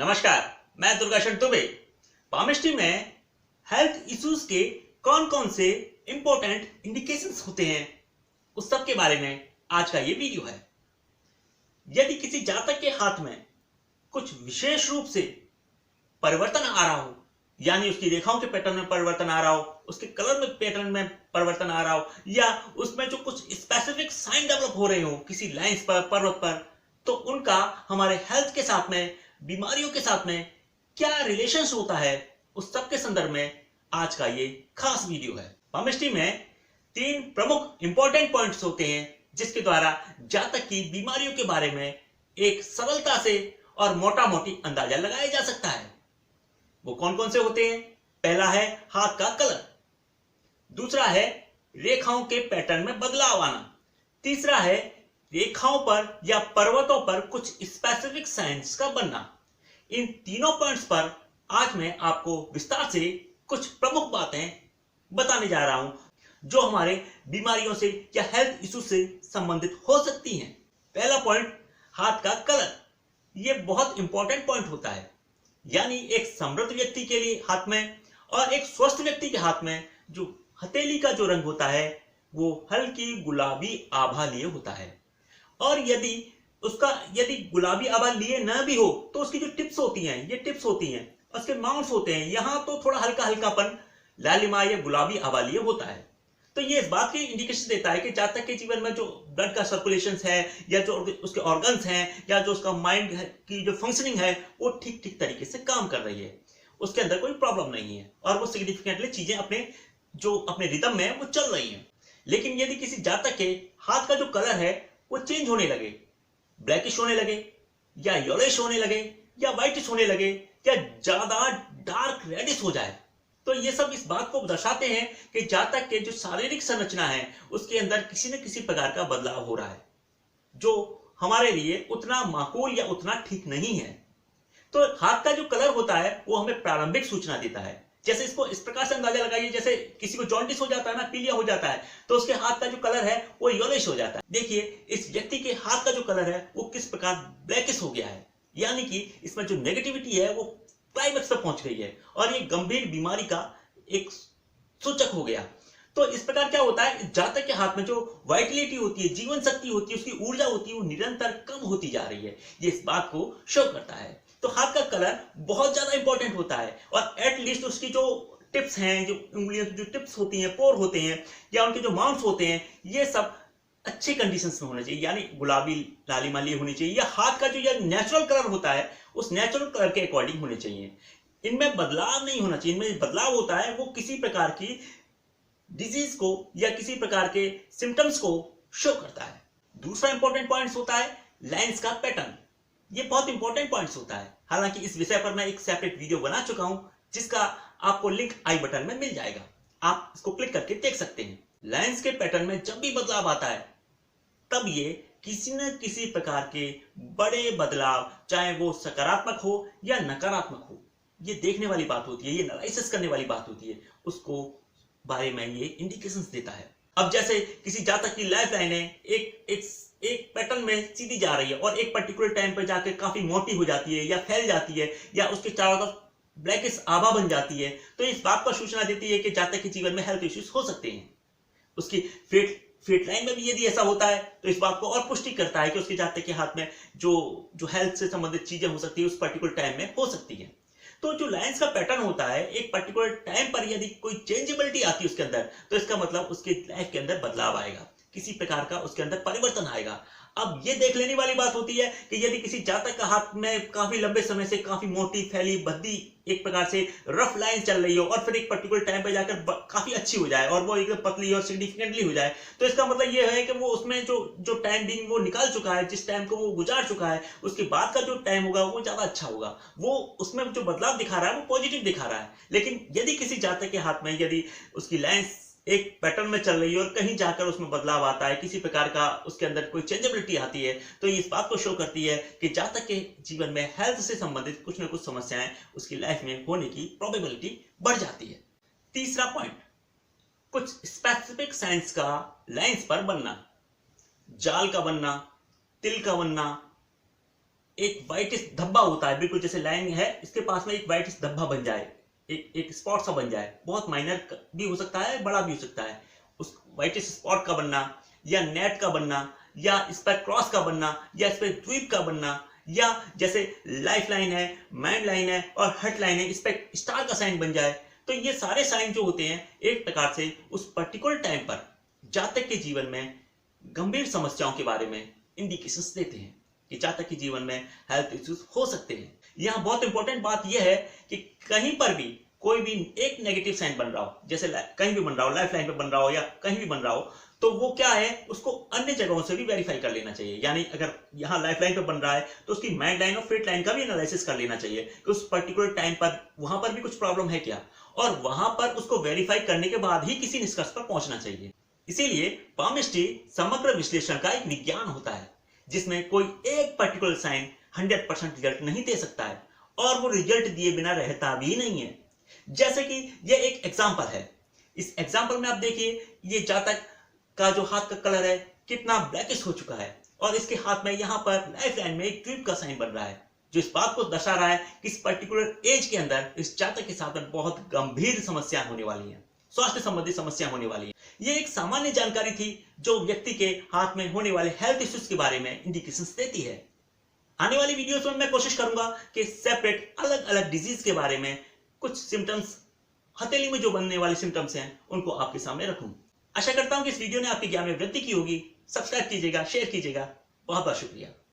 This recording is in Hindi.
नमस्कार, मैं दुर्गाशंकर दुबे। पामिस्ट्री में हेल्थ इश्यूज के कौन कौन से इंपॉर्टेंट इंडिकेशंस होते हैं, उस सब के बारे में आज का ये वीडियो है। यदि किसी जातक के हाथ में कुछ विशेष रूप से परिवर्तन आ रहा हो, यानी उसकी रेखाओं के पैटर्न में परिवर्तन आ रहा हो, उसके कलर में पैटर्न में परिवर्तन आ रहा हो, या उसमें जो कुछ स्पेसिफिक साइन डेवलप हो रहे हो किसी लाइंस पर, पर्वत पर, तो उनका हमारे हेल्थ के साथ में, बीमारियों के साथ में क्या रिलेशन होता है, उस सब के संदर्भ में आज का ये खास वीडियो है। पामिस्ट्री में 3 प्रमुख इंपॉर्टेंट पॉइंट्स होते हैं जिसके द्वारा जातक की बीमारियों के बारे में एक सरलता से और मोटा मोटी अंदाजा लगाया जा सकता है। वो कौन कौन से होते हैं? पहला है हाथ का कलर, दूसरा है रेखाओं के पैटर्न में बदलाव आना, तीसरा है रेखाओं पर या पर्वतों पर कुछ स्पेसिफिक साइंस का बनना। इन तीनों पॉइंट्स पर आज मैं आपको विस्तार से कुछ प्रमुख बातें बताने जा रहा हूं जो हमारे बीमारियों से या हेल्थ इशू से संबंधित हो सकती हैं। पहला पॉइंट, हाथ का कलर। यह बहुत इंपॉर्टेंट पॉइंट होता है, यानी एक समृद्ध व्यक्ति के लिए हाथ में और एक स्वस्थ व्यक्ति के हाथ में जो हथेली का जो रंग होता है वो हल्की गुलाबी आभा लिए होता है। और यदि गुलाबी आभा लिए न भी हो तो उसकी जो टिप्स होती हैं, ये टिप्स होती हैं, उसके माउंट्स होते हैं, यहां तो थोड़ा हल्का हल्कापन लालिमा या गुलाबी आभा लिए होता है। तो ये इस बात की इंडिकेशन देता है कि जातक के जीवन में जो ब्लड का सर्कुलेशन है, या जो उसके ऑर्गन्स हैं, या जो उसका माइंड की जो फंक्शनिंग है वो ठीक ठीक तरीके से काम कर रही है, उसके अंदर कोई प्रॉब्लम नहीं है और वो सिग्निफिकेंटली चीजें अपने रिदम में वो चल रही हैं। लेकिन यदि किसी जातक के हाथ का जो कलर है वो चेंज होने लगे, ब्लैकिश होने लगे, या येलोइश होने लगे, या व्हाइटिश होने लगे, या ज्यादा डार्क रेडिश हो जाए, तो ये सब इस बात को दर्शाते हैं कि जातक के जो शारीरिक संरचना है उसके अंदर किसी न किसी प्रकार का बदलाव हो रहा है जो हमारे लिए उतना माकूल या उतना ठीक नहीं है। तो हाथ का जो कलर होता है वो हमें प्रारंभिक सूचना देता है। जैसे इसको इस प्रकार से अंदाजा लगाइए, जैसे किसी को जॉन्डिस हो जाता है ना, पीलिया हो जाता है, तो उसके हाथ का जो कलर है वो येलोइश हो जाता है। देखिए इस व्यक्ति के हाथ का जो कलर है वो किस प्रकार ब्लैकिश हो गया है, यानी कि इसमें जो नेगेटिविटी है वो क्लाइमेक्स तक पहुंच गई है और ये गंभीर बीमारी का एक सूचक हो गया। तो इस प्रकार क्या होता है, जातक के हाथ में जो वाइटलिटी होती है, जीवन शक्ति होती है, उसकी ऊर्जा होती है, वो निरंतर कम होती जा रही है। ये इस बात को शो करता है। तो हाथ का कलर बहुत ज्यादा इंपॉर्टेंट होता है और एटलीस्ट उसकी जो टिप्स हैं, जो उंगलियों की जो टिप्स होती हैं, पोर होते हैं, या उनके जो माउंट्स होते हैं, ये सब अच्छी कंडीशंस में होने चाहिए, यानी गुलाबी लालिमा लिए होनी चाहिए, या हाथ का जो ये नेचुरल कलर होता है उस नेचुरल कलर के अकॉर्डिंग होने चाहिए। इनमें बदलाव नहीं होना चाहिए। इनमें बदलाव होता है वो किसी प्रकार की डिजीज को या किसी प्रकार के सिम्टम्स को शो करता है। दूसरा इंपॉर्टेंट पॉइंट होता है लाइंस का पैटर्न। ये बहुत इंपॉर्टेंट पॉइंट्स होता है। हालांकि इस विषय पर मैं एक सेपरेट वीडियो बना चुका हूं जिसका आपको लिंक आई बटन में मिल जाएगा, आप इसको क्लिक करके देख सकते हैं। लाइंस के पैटर्न में जब भी बदलाव आता है तब ये किसी न किसी प्रकार के बड़े बदलाव, चाहे वो सकारात्मक हो या नकारात्मक हो, ये देखने वाली बात होती है, ये एनालिसिस करने वाली बात होती है, उसको बारे में ये इंडिकेशंस देता है। अब जैसे किसी जातक की लाइफ लाइन है एक पैटर्न में सीधी जा रही है और एक पर्टिकुलर टाइम पर जाकर काफी मोटी हो जाती है या फैल जाती है या उसके चारों तरफ ब्लैकिश आभा बन जाती है, तो इस बात पर सूचना देती है कि जातक के जीवन में हेल्थ इश्यूज हो सकते हैं। उसकी फेट लाइन में भी यदि ऐसा होता है तो इस बात को और पुष्टि करता है कि उसके जातक के हाथ में जो हेल्थ से संबंधित चीजें हो सकती है उस पर्टिकुलर टाइम में हो सकती है। तो जो लाइंस का पैटर्न होता है, एक पर्टिकुलर टाइम पर यदि कोई चेंजेबिलिटी आती है उसके अंदर, तो इसका मतलब उसके लाइफ के अंदर बदलाव आएगा, किसी प्रकार का उसके अंदर परिवर्तन आएगा। अब ये देख लेने वाली बात होती है कि यदि किसी जातक का हाथ में काफी लंबे समय से काफी मोटी फैली भद्दी एक प्रकार से रफ लाइन चल रही हो और फिर एक पर्टिकुलर टाइम पे जाकर काफी अच्छी हो जाए और वो एकदम पतली और सिग्निफिकेंटली हो जाए, तो इसका मतलब ये है कि वो उसमें जो टाइम बीइंग वो निकाल चुका है, जिस टाइम को वो गुजार चुका है, उसके बाद का जो टाइम होगा वो ज्यादा अच्छा होगा। वो उसमें जो बदलाव दिखा रहा है वो पॉजिटिव दिखा रहा है। लेकिन यदि किसी जातक के हाथ में यदि उसकी लाइंस एक पैटर्न में चल रही है और कहीं जाकर उसमें बदलाव आता है, किसी प्रकार का उसके अंदर कोई चेंजेबिलिटी आती है, तो ये इस बात को शो करती है कि जातक के जीवन में हेल्थ से संबंधित कुछ न कुछ समस्याएं उसकी लाइफ में होने की प्रोबेबिलिटी बढ़ जाती है। तीसरा पॉइंट, कुछ स्पेसिफिक साइंस का लाइंस पर बनना, जाल का बनना, तिल का बनना, एक व्हाइटिश धब्बा होता है, बिल्कुल जैसे लाइन है इसके पास में एक व्हाइटिश धब्बा बन जाए, एक स्पॉट सा बन जाए, बहुत माइनर भी हो सकता है, बड़ा भी हो सकता है। उस व्हाइटिश स्पॉट का बनना या नेट का बनना या इस पर क्रॉस का बनना या इस पर द्वीप का बनना या जैसे लाइफ लाइन है, मैन लाइन है और हर्ट लाइन है, इस पर स्टार का साइन बन जाए, तो ये सारे साइन जो होते हैं एक प्रकार से उस पर्टिकुलर टाइम पर जातक के जीवन में गंभीर समस्याओं के बारे में इंडिकेशंस देते हैं कि जातक के जीवन में हेल्थ इश्यूज हो सकते हैं। यहाँ बहुत इंपॉर्टेंट बात यह है कि कहीं पर भी कोई भी एक नेगेटिव साइन बन रहा हो, जैसे कहीं भी बन रहा हो, लाइफ लाइन पे बन रहा हो या कहीं भी बन रहा हो, तो वो क्या है उसको अन्य जगहों से भी वेरीफाई कर लेना चाहिए। यानी अगर यहाँ लाइफ लाइन पे बन रहा है तो उसकी मैड लाइन और फेट लाइन का भी एनालिसिस कर लेना चाहिए कि उस पर्टिकुलर टाइम पर वहां पर भी कुछ प्रॉब्लम है क्या, और वहां पर उसको वेरीफाई करने के बाद ही किसी निष्कर्ष पर पहुंचना चाहिए। इसीलिए पामिस्ट्री समग्र विश्लेषण का एक विज्ञान होता है जिसमें कोई एक पर्टिकुलर साइन 100% रिजल्ट नहीं दे सकता है और वो रिजल्ट दिए बिना रहता भी नहीं है। जैसे कि ये एक एग्जांपल है, इस एग्जांपल में आप देखिए ये जातक का जो हाथ का कलर है कितना ब्लैकिश हो चुका है और इसके हाथ में यहाँ पर लाइफ लाइन में एक ट्यूब का साइन बन रहा है, जो इस बात को दर्शा रहा है कि इस पर्टिकुलर एज के अंदर इस जातक के साथ में बहुत गंभीर समस्या होने वाली है, स्वास्थ्य संबंधी समस्या होने वाली है। ये एक सामान्य जानकारी थी जो व्यक्ति के हाथ में होने वाले हेल्थ इश्यूज के बारे में इंडिकेशंस देती है। आने वाली वीडियोस में मैं कोशिश करूंगा कि सेपरेट अलग अलग डिजीज के बारे में कुछ सिम्टम्स, हथेली में जो बनने वाले सिम्टम्स हैं उनको आपके सामने रखूं। आशा करता हूं कि इस वीडियो ने आपके ज्ञान में वृद्धि की होगी। सब्सक्राइब कीजिएगा, शेयर कीजिएगा। बहुत बहुत शुक्रिया।